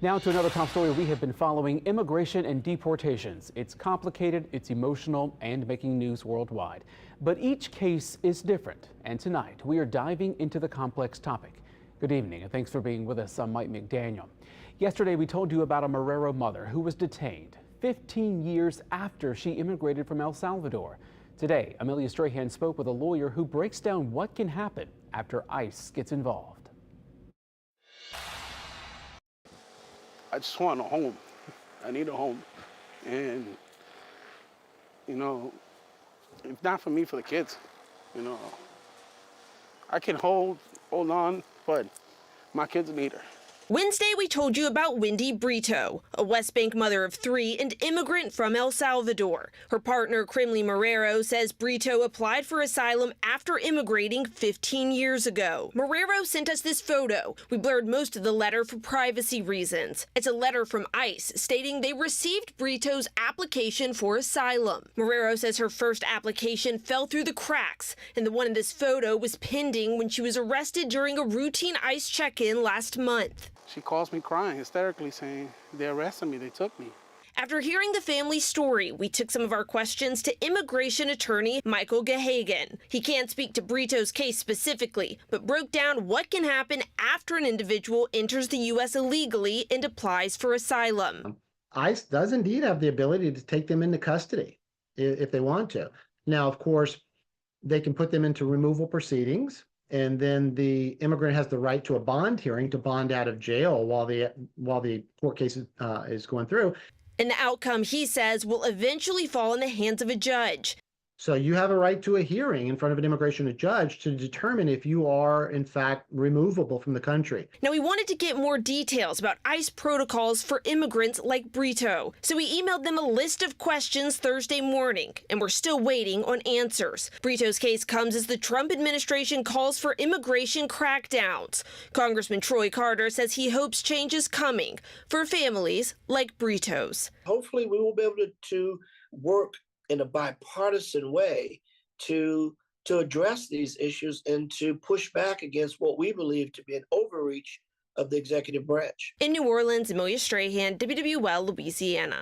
Now to another top story we have been following: immigration and deportations. It's complicated, it's emotional, and making news worldwide. But each case is different. And tonight we are diving into the complex topic. Good evening and thanks for being with us. I'm Mike McDaniel. Yesterday we told you about a Marrero mother who was detained 15 years after she immigrated from El Salvador. Today, Amelia Strahan spoke with a lawyer who breaks down what can happen after ICE gets involved. I just want a home. I need a home. And, if not for me, for the kids, I can hold on, but my kids need her. Wednesday, we told you about Wendy Brito, a West Bank mother of 3 and immigrant from El Salvador. Her partner, Crimley Marrero, says Brito applied for asylum after immigrating 15 years ago. Marrero sent us this photo. We blurred most of the letter for privacy reasons. It's a letter from ICE stating they received Brito's application for asylum. Marrero says her first application fell through the cracks, and the one in this photo was pending when she was arrested during a routine ICE check-in last month. She calls me crying, hysterically, saying, they arrested me, they took me. After hearing the family's story, we took some of our questions to immigration attorney Michael Gahagan. He can't speak to Brito's case specifically, but broke down what can happen after an individual enters the U.S. illegally and applies for asylum. ICE does indeed have the ability to take them into custody if they want to. Now, of course, they can put them into removal proceedings, and then the immigrant has the right to a bond hearing to bond out of jail while the court case is going through. And the outcome, he says, will eventually fall in the hands of a judge. So you have a right to a hearing in front of an immigration judge to determine if you are, in fact, removable from the country. Now, we wanted to get more details about ICE protocols for immigrants like Brito, so we emailed them a list of questions Thursday morning, and we're still waiting on answers. Brito's case comes as the Trump administration calls for immigration crackdowns. Congressman Troy Carter says he hopes change is coming for families like Brito's. Hopefully, we will be able to work in a bipartisan way to address these issues and to push back against what we believe to be an overreach of the executive branch. In New Orleans, Amelia Strahan, WWL, Louisiana.